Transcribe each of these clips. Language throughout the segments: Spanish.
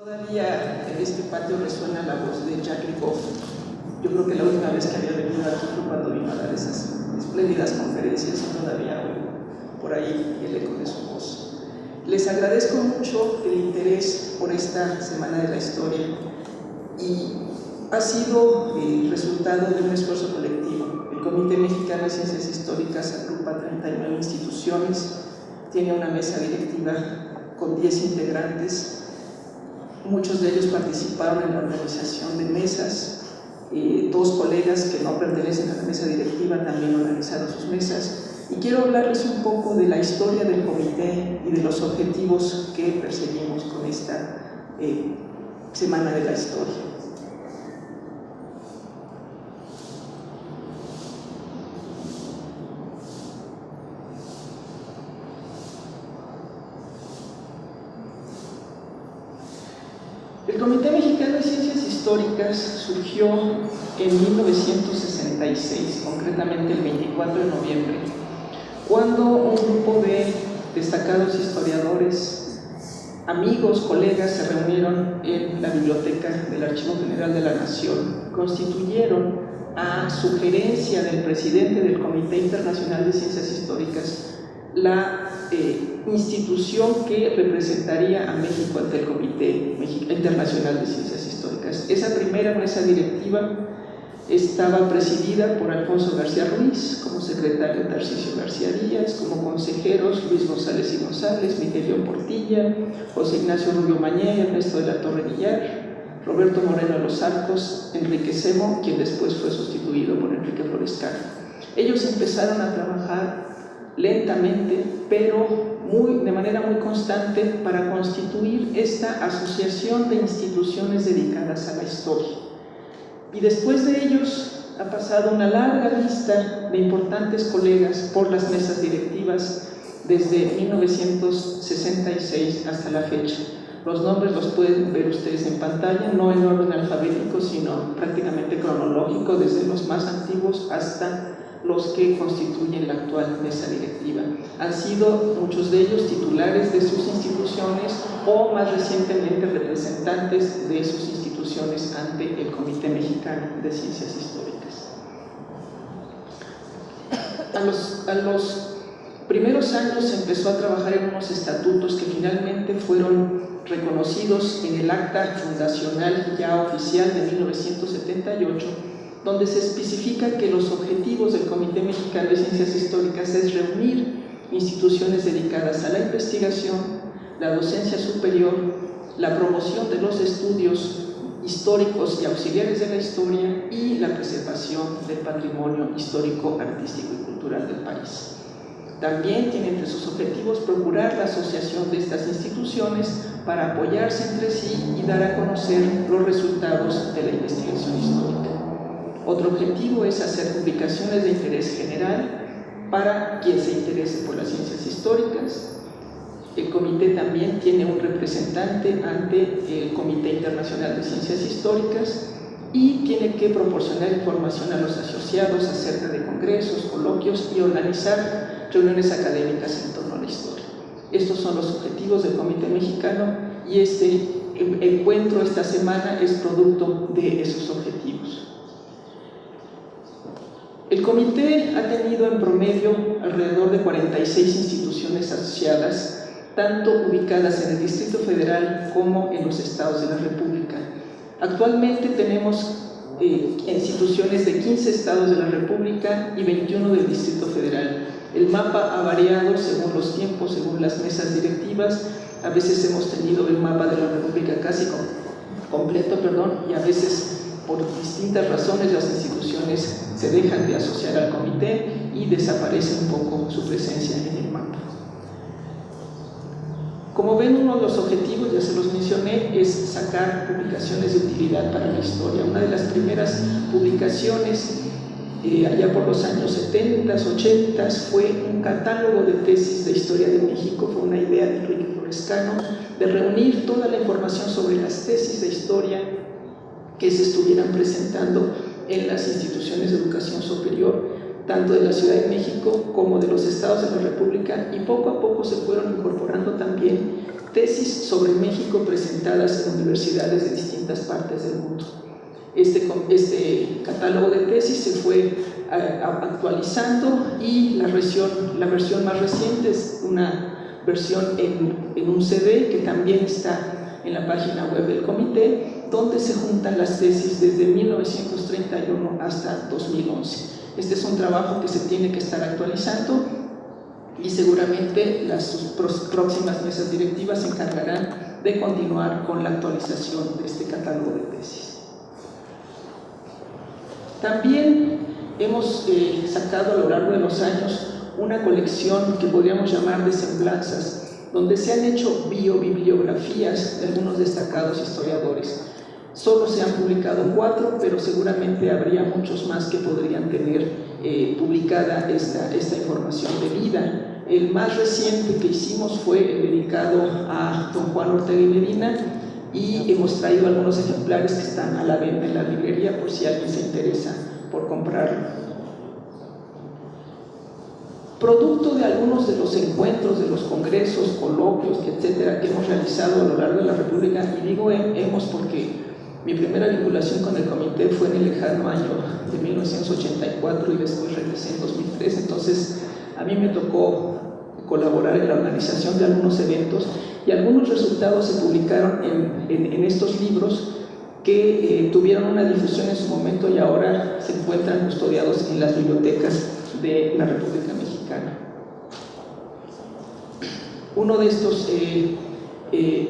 Todavía en este patio resuena la voz de Jacques Ricoeur. Yo creo que la última vez que había venido aquí fue cuando vino a dar esas espléndidas conferencias y todavía oigo por ahí el eco de su voz. Les agradezco mucho el interés por esta Semana de la Historia y ha sido el resultado de un esfuerzo colectivo. El Comité Mexicano de Ciencias Históricas agrupa 39 instituciones, tiene una mesa directiva con 10 integrantes. Muchos de ellos participaron en la organización de mesas. Dos colegas que no pertenecen a la mesa directiva también organizaron sus mesas. Y quiero hablarles un poco de la historia del comité y de los objetivos que perseguimos con esta Semana de la Historia. El Comité Mexicano de Ciencias Históricas surgió en 1966, concretamente el 24 de noviembre, cuando un grupo de destacados historiadores, amigos, colegas, se reunieron en la biblioteca del Archivo General de la Nación, constituyeron a sugerencia del presidente del Comité Internacional de Ciencias Históricas la institución que representaría a México ante el Comité Internacional de Ciencias Históricas. Esa primera mesa directiva estaba presidida por Alfonso García Ruiz, como secretario Tarcisio García Díaz, como consejeros Luis González y González, Miguel León Portilla, José Ignacio Rubio Mañé, Ernesto de la Torre Villar, Roberto Moreno de los Arcos, Enrique Semo, quien después fue sustituido por Enrique Florescano. Ellos empezaron a trabajar lentamente, pero de manera muy constante, para constituir esta asociación de instituciones dedicadas a la historia. Y después de ellos ha pasado una larga lista de importantes colegas por las mesas directivas desde 1966 hasta la fecha. Los nombres los pueden ver ustedes en pantalla, no en orden alfabético, sino prácticamente cronológico, desde los más antiguos hasta los que constituyen la actual mesa directiva. Han sido muchos de ellos titulares de sus instituciones o más recientemente representantes de sus instituciones ante el Comité Mexicano de Ciencias Históricas. A los primeros años se empezó a trabajar en unos estatutos que finalmente fueron reconocidos en el acta fundacional ya oficial de 1978, donde se especifica que los objetivos del Comité Mexicano de Ciencias Históricas es reunir instituciones dedicadas a la investigación, la docencia superior, la promoción de los estudios históricos y auxiliares de la historia y la preservación del patrimonio histórico, artístico y cultural del país. También tiene entre sus objetivos procurar la asociación de estas instituciones para apoyarse entre sí y dar a conocer los resultados de la investigación histórica. Otro objetivo es hacer publicaciones de interés general para quien se interese por las ciencias históricas. El comité también tiene un representante ante el Comité Internacional de Ciencias Históricas y tiene que proporcionar información a los asociados acerca de congresos, coloquios y organizar reuniones académicas en torno a la historia. Estos son los objetivos del Comité Mexicano y este encuentro esta semana es producto de esos objetivos. El comité ha tenido en promedio alrededor de 46 instituciones asociadas, tanto ubicadas en el Distrito Federal como en los estados de la República. Actualmente tenemos instituciones de 15 estados de la República y 21 del Distrito Federal. El mapa ha variado según los tiempos, según las mesas directivas. A veces hemos tenido el mapa de la República casi completo, y a veces por distintas razones las instituciones se dejan de asociar al comité y desaparece un poco su presencia en el mapa. Como ven, uno de los objetivos, ya se los mencioné, es sacar publicaciones de utilidad para la historia. Una de las primeras publicaciones, allá por los años 70, 80, fue un catálogo de tesis de historia de México. Fue una idea de Enrique Florescano de reunir toda la información sobre las tesis de historia que se estuvieran presentando en las instituciones de educación superior, tanto de la Ciudad de México como de los estados de la República, y poco a poco se fueron incorporando también tesis sobre México presentadas en universidades de distintas partes del mundo. Este catálogo de tesis se fue actualizando y la versión más reciente es una versión en un CD que también está en la página web del comité, donde se juntan las tesis desde 1931 hasta 2011. Este es un trabajo que se tiene que estar actualizando y seguramente las próximas mesas directivas se encargarán de continuar con la actualización de este catálogo de tesis. También hemos sacado a lo largo de los años una colección que podríamos llamar de semblanzas, donde se han hecho biobibliografías de algunos destacados historiadores. Solo se han publicado 4, pero seguramente habría muchos más que podrían tener publicada esta información de vida. El más reciente que hicimos fue el dedicado a don Juan Ortega y Medina, y hemos traído algunos ejemplares que están a la venta en la librería por si alguien se interesa por comprarlo. Producto de algunos de los encuentros, de los congresos, coloquios, etcétera, que hemos realizado a lo largo de la República, y digo hemos porque mi primera vinculación con el comité fue en el lejano año de 1984 y después regresé en 2003, entonces a mí me tocó colaborar en la organización de algunos eventos y algunos resultados se publicaron en estos libros que tuvieron una difusión en su momento y ahora se encuentran custodiados en las bibliotecas de la República Mexicana. Uno de estos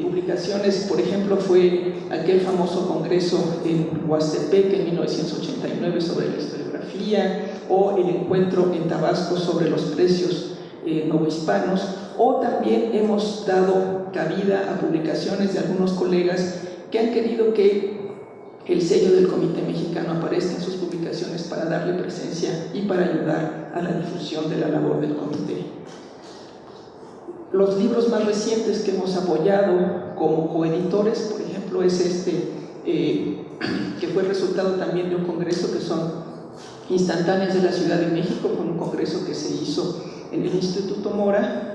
publicaciones, por ejemplo, fue aquel famoso congreso en Huastepec en 1989 sobre la historiografía, o el encuentro en Tabasco sobre los precios novohispanos, o también hemos dado cabida a publicaciones de algunos colegas que han querido que el sello del Comité Mexicano aparezca en sus publicaciones para darle presencia y para ayudar a la difusión de la labor del comité. Los libros más recientes que hemos apoyado como coeditores, por ejemplo, es que fue resultado también de un congreso, que son Instantáneas de la Ciudad de México, con un congreso que se hizo en el Instituto Mora,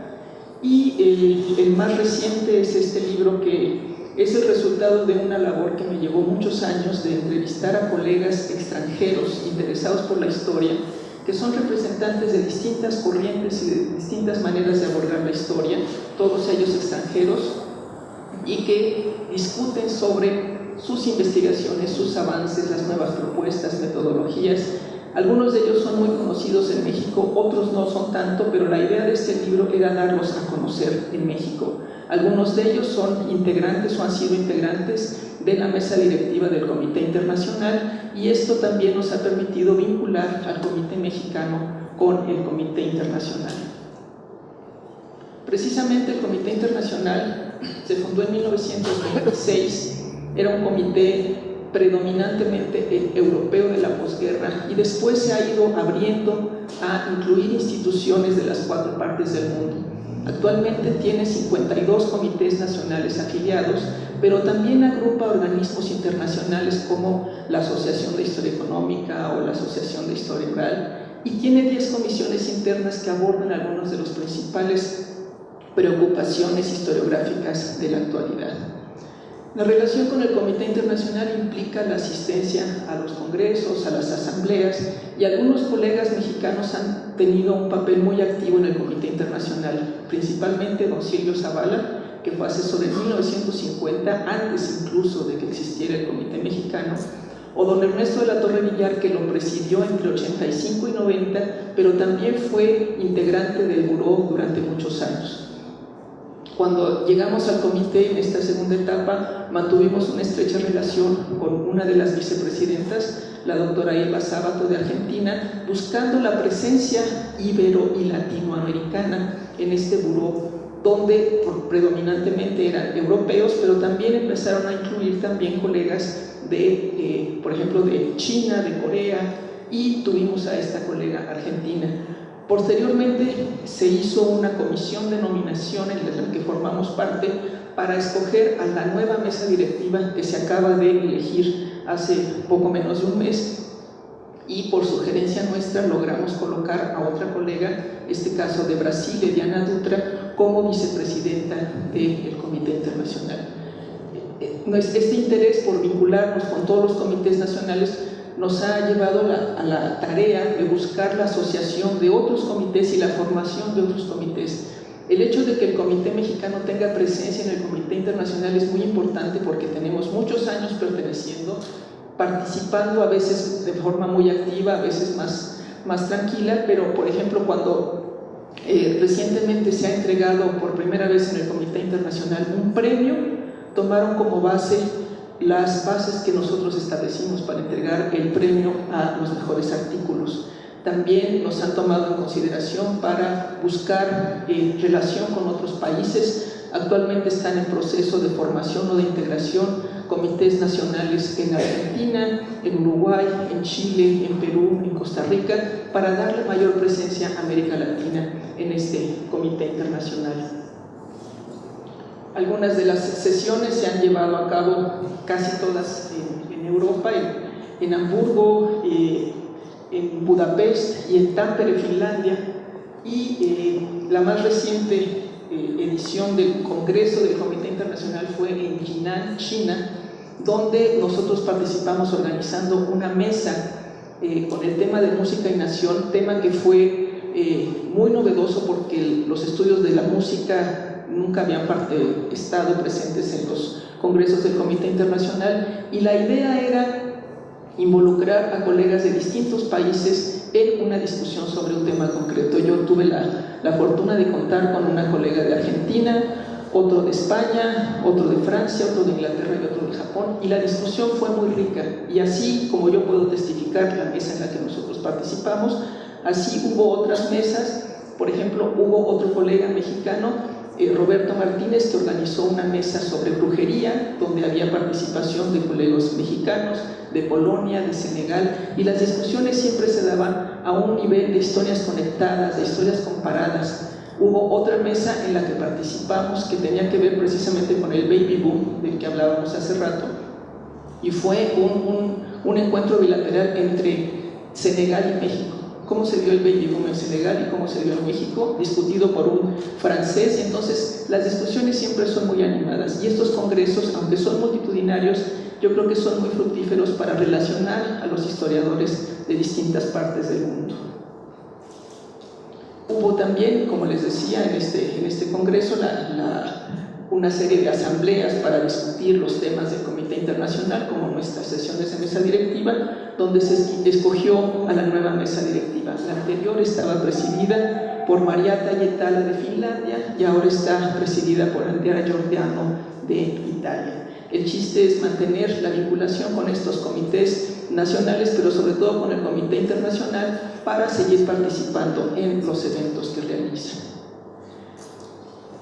y el más reciente es este libro, que es el resultado de una labor que me llevó muchos años de entrevistar a colegas extranjeros interesados por la historia, que son representantes de distintas corrientes y de distintas maneras de abordar la historia, todos ellos extranjeros, y que discuten sobre sus investigaciones, sus avances, las nuevas propuestas, metodologías. Algunos de ellos son muy conocidos en México, otros no son tanto, pero la idea de este libro era darlos a conocer en México. Algunos de ellos son integrantes o han sido integrantes de la mesa directiva del Comité Internacional, y esto también nos ha permitido vincular al Comité Mexicano con el Comité Internacional. Precisamente el Comité Internacional se fundó en 1926, era un comité predominantemente europeo de la posguerra, y después se ha ido abriendo a incluir instituciones de las 4 partes del mundo. Actualmente tiene 52 comités nacionales afiliados, pero también agrupa organismos internacionales como la Asociación de Historia Económica o la Asociación de Historia Oral, y tiene 10 comisiones internas que abordan algunas de las principales preocupaciones historiográficas de la actualidad. La relación con el Comité Internacional implica la asistencia a los congresos, a las asambleas, y algunos colegas mexicanos han tenido un papel muy activo en el Comité Internacional, principalmente don Silvio Zavala, que fue asesor en 1950, antes incluso de que existiera el Comité Mexicano, o don Ernesto de la Torre Villar, que lo presidió entre 85 y 90, pero también fue integrante del buró durante muchos años. Cuando llegamos al comité en esta segunda etapa, mantuvimos una estrecha relación con una de las vicepresidentas, la doctora Eva Sábato de Argentina, buscando la presencia ibero y latinoamericana en este buró, donde predominantemente eran europeos, pero también empezaron a incluir también colegas de, por ejemplo, de China, de Corea, y tuvimos a esta colega argentina. Posteriormente se hizo una comisión de nominación en la que formamos parte para escoger a la nueva mesa directiva que se acaba de elegir hace poco menos de un mes, y por sugerencia nuestra logramos colocar a otra colega, este caso de Brasil, Diana Dutra, como vicepresidenta del Comité Internacional. Este interés por vincularnos con todos los comités nacionales nos ha llevado a la tarea de buscar la asociación de otros comités y la formación de otros comités. El hecho de que el Comité Mexicano tenga presencia en el Comité Internacional es muy importante porque tenemos muchos años perteneciendo, participando a veces de forma muy activa, a veces más tranquila, pero por ejemplo cuando recientemente se ha entregado por primera vez en el Comité Internacional un premio, tomaron como base las bases que nosotros establecimos para entregar el premio a los mejores artículos. También nos han tomado en consideración para buscar relación con otros países. Actualmente están en proceso de formación o de integración comités nacionales en Argentina, en Uruguay, en Chile, en Perú, en Costa Rica, para darle mayor presencia a América Latina en este comité internacional. Algunas de las sesiones se han llevado a cabo casi todas en Europa, en Hamburgo, en Budapest y en Tampere, Finlandia, y la más reciente edición del Congreso del Comité Internacional fue en Jinan, China, donde nosotros participamos organizando una mesa con el tema de música y nación, tema que fue muy novedoso porque los estudios de la música nunca habían estado presentes en los congresos del Comité Internacional, y la idea era involucrar a colegas de distintos países en una discusión sobre un tema concreto. Yo tuve la fortuna de contar con una colega de Argentina, otro de España, otro de Francia, otro de Inglaterra y otro de Japón, y la discusión fue muy rica. Y así como yo puedo testificar la mesa en la que nosotros participamos, así hubo otras mesas. Por ejemplo, hubo otro colega mexicano, Roberto Martínez, que organizó una mesa sobre brujería, donde había participación de colegas mexicanos, de Polonia, de Senegal, y las discusiones siempre se daban a un nivel de historias conectadas, de historias comparadas. Hubo otra mesa en la que participamos que tenía que ver precisamente con el baby boom del que hablábamos hace rato, y fue un encuentro bilateral entre Senegal y México. Cómo se dio el baby boom en Senegal y cómo se dio en México, discutido por un francés. Entonces las discusiones siempre son muy animadas, y estos congresos, aunque son multitudinarios, yo creo que son muy fructíferos para relacionar a los historiadores de distintas partes del mundo. Hubo también, como les decía, en este congreso una serie de asambleas para discutir los temas del Comité Internacional, como nuestras sesiones de mesa directiva, donde se escogió a la nueva mesa directiva. La anterior estaba presidida por Marietta Hietala de Finlandia, y ahora está presidida por Andrea Giordano de Italia. El chiste es mantener la vinculación con estos comités nacionales, pero sobre todo con el Comité Internacional, para seguir participando en los eventos que realizan.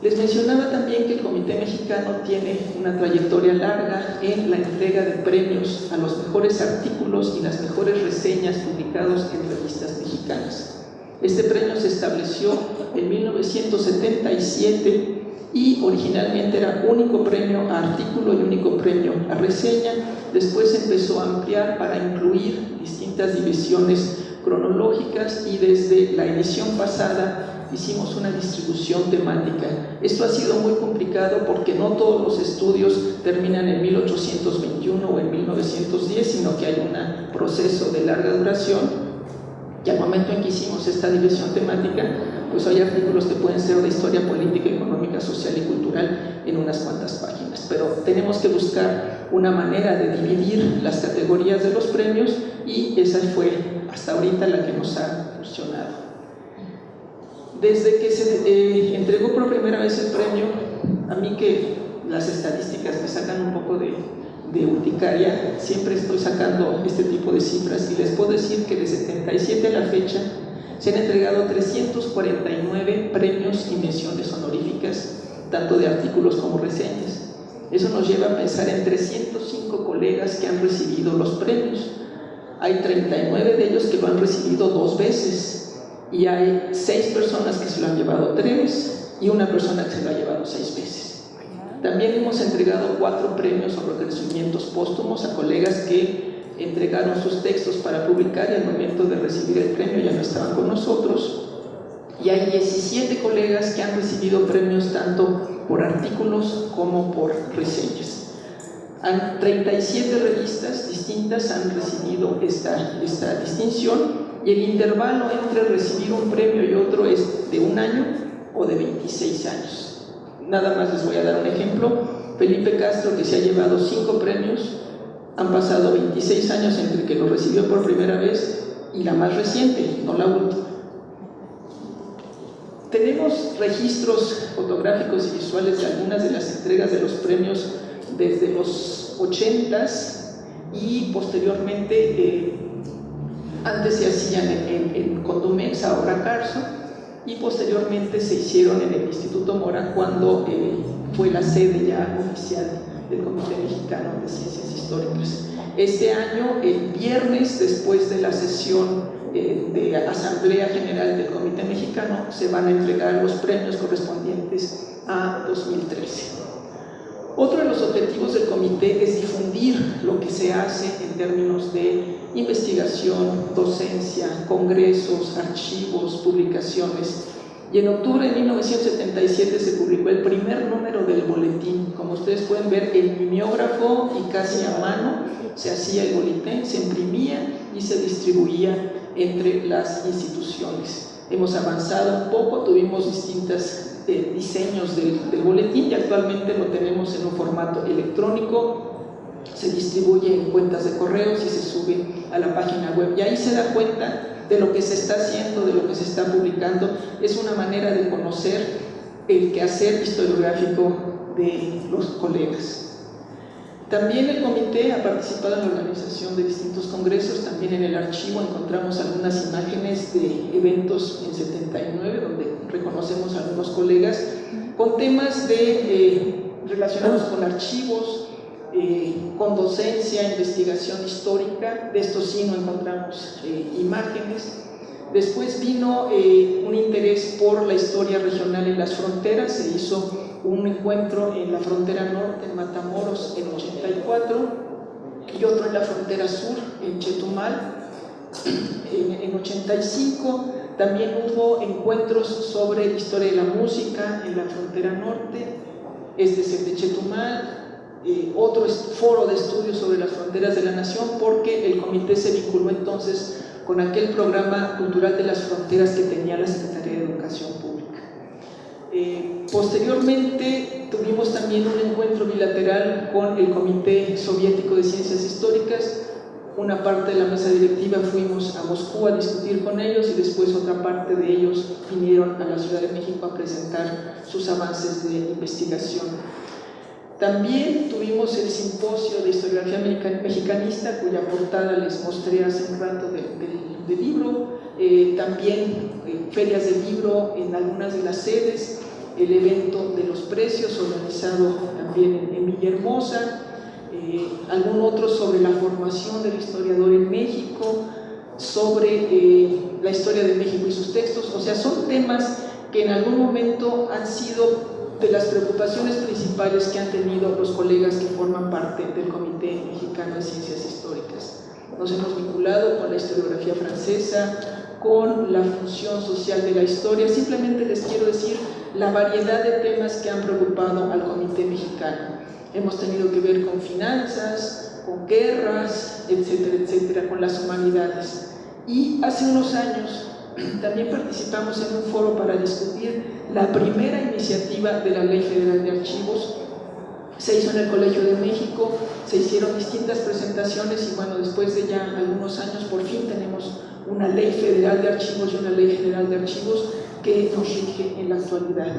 Les mencionaba también que el Comité Mexicano tiene una trayectoria larga en la entrega de premios a los mejores artículos y las mejores reseñas publicados en revistas mexicanas. Este premio se estableció en 1977 y originalmente era único premio a artículo y único premio a reseña. Después empezó a ampliar para incluir distintas divisiones cronológicas, y desde la edición pasada hicimos una distribución temática. Esto ha sido muy complicado porque no todos los estudios terminan en 1821 o en 1910, sino que hay un proceso de larga duración, y al momento en que hicimos esta división temática, pues hay artículos que pueden ser de historia política, económica, social y cultural en unas cuantas páginas, pero tenemos que buscar una manera de dividir las categorías de los premios, y esa fue hasta ahorita la que nos ha funcionado. Desde que se entregó por primera vez el premio, a mí que las estadísticas me sacan un poco de urticaria, siempre estoy sacando este tipo de cifras, y les puedo decir que de 77 a la fecha se han entregado 349 premios y menciones honoríficas, tanto de artículos como reseñas. Eso nos lleva a pensar en 305 colegas que han recibido los premios. Hay 39 de ellos que lo han recibido 2 veces, y hay 6 personas que se lo han llevado 3 y una persona que se lo ha llevado 6 veces. También hemos entregado 4 premios o reconocimientos póstumos a colegas que entregaron sus textos para publicar, y al momento de recibir el premio ya no estaban con nosotros. y hay 17 colegas que han recibido premios tanto por artículos como por reseñas. 37 revistas distintas han recibido esta distinción, y el intervalo entre recibir un premio y otro es de 1 año o de 26 años. Nada más les voy a dar un ejemplo. Felipe Castro, que se ha llevado 5 premios, han pasado 26 años entre que lo recibió por primera vez y la más reciente, no la última. Tenemos registros fotográficos y visuales de algunas de las entregas de los premios desde los 80s y posteriormente, antes se hacían en Condumex, ahora Carso, y posteriormente se hicieron en el Instituto Mora cuando fue la sede ya oficial del Comité Mexicano de Ciencias Históricas. Este año, el viernes, después de la sesión de Asamblea General del Comité Mexicano, se van a entregar los premios correspondientes a 2013. Otro de los objetivos del comité es difundir lo que se hace en términos de investigación, docencia, congresos, archivos, publicaciones. Y en octubre de 1977 se publicó el primer número del boletín. Como ustedes pueden ver, el mimeógrafo y casi a mano se hacía el boletín, se imprimía y se distribuía entre las instituciones. Hemos avanzado un poco, tuvimos distintos diseños del boletín y actualmente lo tenemos en un formato electrónico, se distribuye en cuentas de correos y se sube a la página web, y ahí se da cuenta de lo que se está haciendo, de lo que se está publicando. Es una manera de conocer el quehacer historiográfico de los colegas. También el comité ha participado en la organización de distintos congresos. También en el archivo encontramos algunas imágenes de eventos en 79, donde reconocemos a algunos colegas con temas relacionados con archivos, con docencia, investigación histórica. De esto sí no encontramos imágenes. Después vino un interés por la historia regional en las fronteras. Se hizo un encuentro en la frontera norte, en Matamoros, en 84, y otro en la frontera sur, en Chetumal, en 85. También hubo encuentros sobre historia de la música en la frontera norte, este es el de Chetumal. Otro foro de estudios sobre las fronteras de la nación, porque el comité se vinculó entonces con aquel programa cultural de las fronteras que tenía la Secretaría de Educación Pública. Posteriormente tuvimos también un encuentro bilateral con el Comité Soviético de Ciencias Históricas. Una parte de la mesa directiva fuimos a Moscú a discutir con ellos, y después otra parte de ellos vinieron a la Ciudad de México a presentar sus avances de investigación. También tuvimos el simposio de historiografía mexicanista, cuya portada les mostré hace un rato del libro. También ferias de libro en algunas de las sedes, el evento de los precios organizado también en Villahermosa, algún otro sobre la formación del historiador en México, sobre la historia de México y sus textos. O sea, son temas que en algún momento han sido de las preocupaciones principales que han tenido los colegas que forman parte del Comité Mexicano de Ciencias Históricas. Nos hemos vinculado con la historiografía francesa, con la función social de la historia. Simplemente les quiero decir la variedad de temas que han preocupado al Comité Mexicano. Hemos tenido que ver con finanzas, con guerras, etcétera, etcétera, con las humanidades. Y hace unos años también participamos en un foro para discutir la primera iniciativa de la Ley Federal de Archivos. Se hizo en el Colegio de México, se hicieron distintas presentaciones y bueno, después de ya algunos años por fin tenemos una Ley Federal de Archivos y una Ley General de Archivos que nos rige en la actualidad.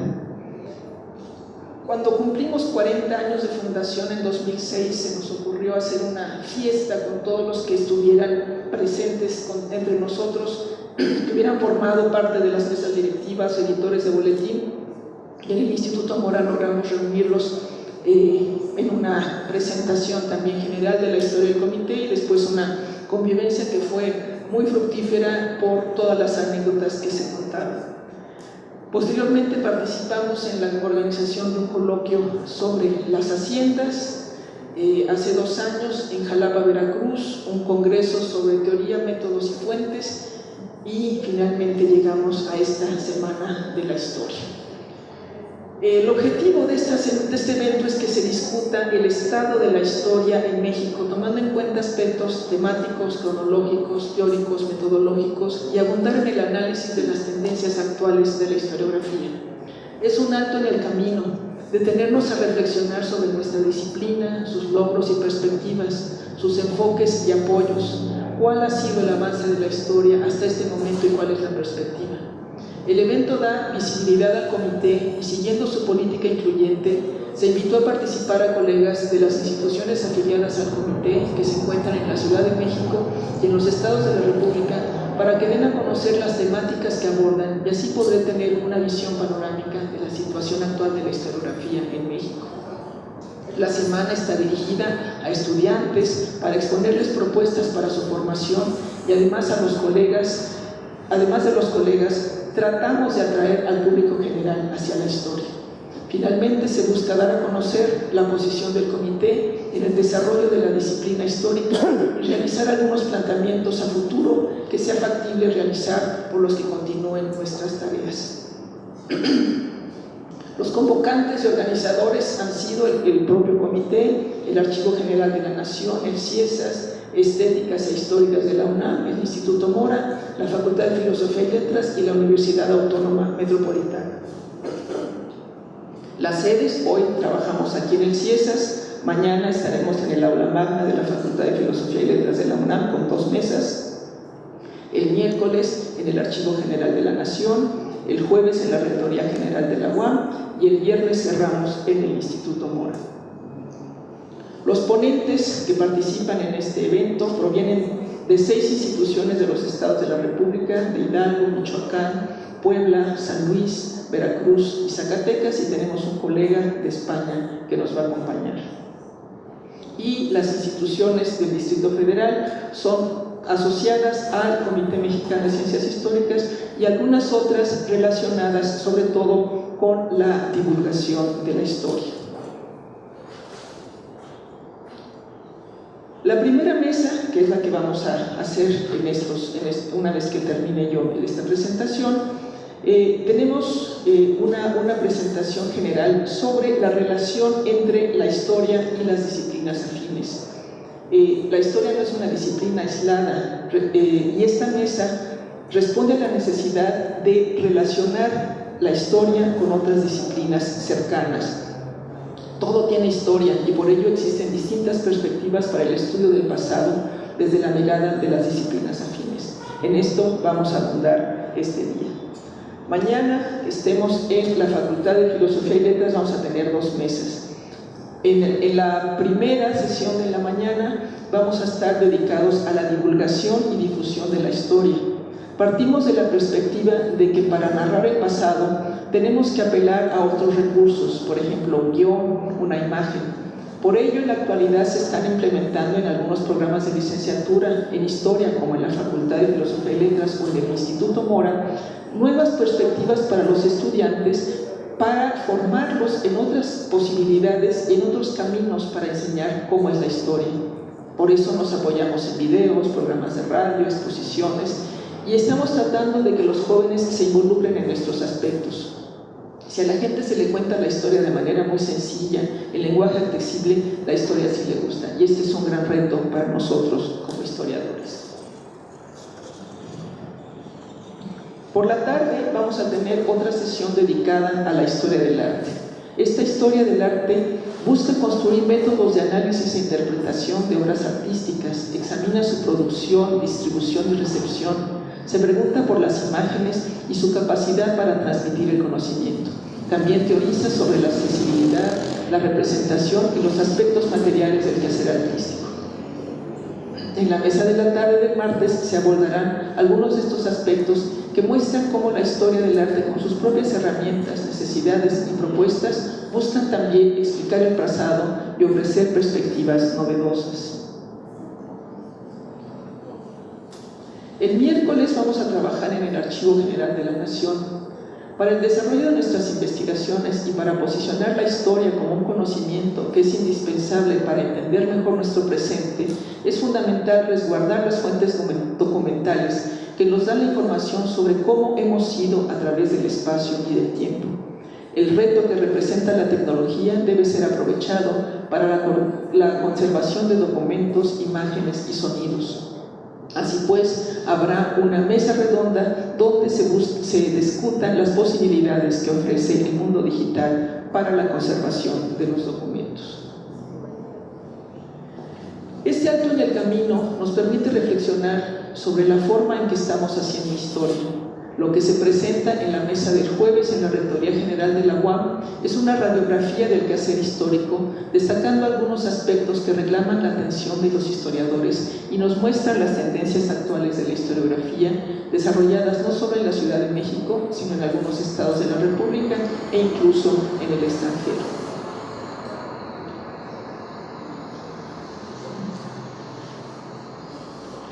Cuando cumplimos 40 años de fundación en 2006, se nos ocurrió hacer una fiesta con todos los que estuvieran presentes entre nosotros, que hubieran formado parte de las mesas directivas, editores de boletín, y en el Instituto Mora logramos reunirlos en una presentación también general de la historia del comité, y después una convivencia que fue muy fructífera por todas las anécdotas que se contaron. Posteriormente participamos en la organización de un coloquio sobre las haciendas. Hace 2 años en Jalapa, Veracruz, un congreso sobre teoría, métodos y fuentes. y finalmente llegamos a esta Semana de la Historia. El objetivo de este evento es que se discuta el estado de la historia en México, tomando en cuenta aspectos temáticos, cronológicos, teóricos, metodológicos y abundar en el análisis de las tendencias actuales de la historiografía. Es un alto en el camino, detenernos a reflexionar sobre nuestra disciplina, sus logros y perspectivas, sus enfoques y apoyos, cuál ha sido el avance de la historia hasta este momento y cuál es la perspectiva. El evento da visibilidad al comité y, siguiendo su política incluyente, se invitó a participar a colegas de las instituciones afiliadas al comité que se encuentran en la Ciudad de México y en los estados de la República para que den a conocer las temáticas que abordan y así poder tener una visión panorámica de la situación actual de la historiografía en México. La semana está dirigida a estudiantes para exponerles propuestas para su formación y además de los colegas, tratamos de atraer al público general hacia la historia. Finalmente, se busca dar a conocer la posición del comité en el desarrollo de la disciplina histórica y realizar algunos planteamientos a futuro que sea factible realizar por los que continúen nuestras tareas. Los convocantes y organizadores han sido el propio comité, el Archivo General de la Nación, el CIESAS, Estéticas e Históricas de la UNAM, el Instituto Mora, la Facultad de Filosofía y Letras y la Universidad Autónoma Metropolitana. Las sedes: hoy trabajamos aquí en el CIESAS, mañana estaremos en el aula magna de la Facultad de Filosofía y Letras de la UNAM con 2 mesas, el miércoles en el Archivo General de la Nación, el jueves en la Rectoría General de la UAM y el viernes cerramos en el Instituto Mora. Los ponentes que participan en este evento provienen de 6 instituciones de los estados de la República, de Hidalgo, Michoacán, Puebla, San Luis, Veracruz y Zacatecas, y tenemos un colega de España que nos va a acompañar. Y las instituciones del Distrito Federal son asociadas al Comité Mexicano de Ciencias Históricas y algunas otras relacionadas sobre todo con la divulgación de la historia. La primera mesa, que es la que vamos a hacer una vez que termine yo esta presentación, tenemos una presentación general sobre la relación entre la historia y las disciplinas afines. La historia no es una disciplina aislada y esta mesa responde a la necesidad de relacionar la historia con otras disciplinas cercanas. Todo tiene historia y por ello existen distintas perspectivas para el estudio del pasado desde la mirada de las disciplinas afines. En esto vamos a abundar este día. Mañana estemos en la Facultad de Filosofía y Letras, vamos a tener 2 mesas. En la primera sesión de la mañana vamos a estar dedicados a la divulgación y difusión de la historia. Partimos de la perspectiva de que para narrar el pasado tenemos que apelar a otros recursos, por ejemplo, un guión, una imagen. Por ello, en la actualidad se están implementando en algunos programas de licenciatura en Historia, como en la Facultad de Filosofía y Letras o en el Instituto Mora, nuevas perspectivas para los estudiantes para formarlos en otras posibilidades y en otros caminos para enseñar cómo es la historia. Por eso nos apoyamos en videos, programas de radio, exposiciones, y estamos tratando de que los jóvenes se involucren en estos aspectos. Si a la gente se le cuenta la historia de manera muy sencilla, en lenguaje accesible, la historia sí le gusta, y este es un gran reto para nosotros como historiadores. Por la tarde vamos a tener otra sesión dedicada a la historia del arte. Esta historia del arte busca construir métodos de análisis e interpretación de obras artísticas, examina su producción, distribución y recepción, se pregunta por las imágenes y su capacidad para transmitir el conocimiento. También teoriza sobre la accesibilidad, la representación y los aspectos materiales del quehacer artístico. En la mesa de la tarde del martes se abordarán algunos de estos aspectos que muestran cómo la historia del arte, con sus propias herramientas, necesidades y propuestas, buscan también explicar el pasado y ofrecer perspectivas novedosas. El miércoles vamos a trabajar en el Archivo General de la Nación. Para el desarrollo de nuestras investigaciones y para posicionar la historia como un conocimiento que es indispensable para entender mejor nuestro presente, es fundamental resguardar las fuentes documentales que nos da la información sobre cómo hemos ido a través del espacio y del tiempo. El reto que representa la tecnología debe ser aprovechado para la conservación de documentos, imágenes y sonidos. Así pues, habrá una mesa redonda donde se discutan las posibilidades que ofrece el mundo digital para la conservación de los documentos. Este alto en el camino nos permite reflexionar sobre la forma en que estamos haciendo historia. Lo que se presenta en la mesa del jueves en la Rectoría General de la UAM es una radiografía del quehacer histórico, destacando algunos aspectos que reclaman la atención de los historiadores y nos muestran las tendencias actuales de la historiografía, desarrolladas no solo en la Ciudad de México, sino en algunos estados de la República e incluso en el extranjero.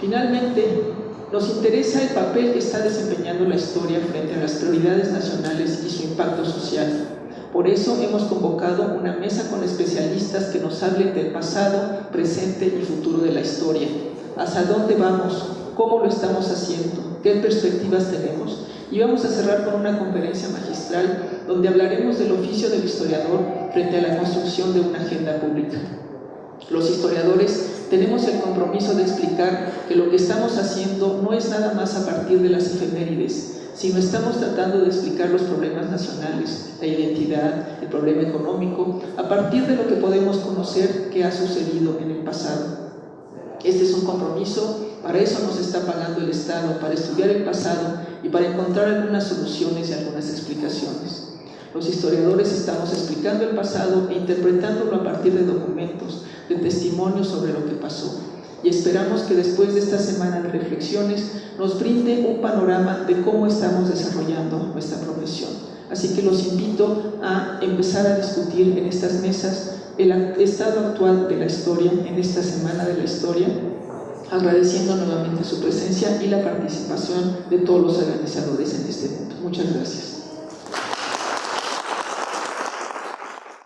Finalmente, nos interesa el papel que está desempeñando la historia frente a las prioridades nacionales y su impacto social. Por eso hemos convocado una mesa con especialistas que nos hablen del pasado, presente y futuro de la historia. ¿Hacia dónde vamos? ¿Cómo lo estamos haciendo? ¿Qué perspectivas tenemos? Y vamos a cerrar con una conferencia magistral donde hablaremos del oficio del historiador frente a la construcción de una agenda pública. Los historiadores tenemos el compromiso de explicar que lo que estamos haciendo no es nada más a partir de las efemérides, sino estamos tratando de explicar los problemas nacionales, la identidad, el problema económico, a partir de lo que podemos conocer que ha sucedido en el pasado. Este es un compromiso, para eso nos está pagando el Estado, para estudiar el pasado y para encontrar algunas soluciones y algunas explicaciones. Los historiadores estamos explicando el pasado e interpretándolo a partir de documentos, de testimonios sobre lo que pasó. Y esperamos que después de esta semana de reflexiones nos brinde un panorama de cómo estamos desarrollando nuestra profesión. Así que los invito a empezar a discutir en estas mesas el estado actual de la historia en esta Semana de la Historia, agradeciendo nuevamente su presencia y la participación de todos los organizadores en este evento. Muchas gracias.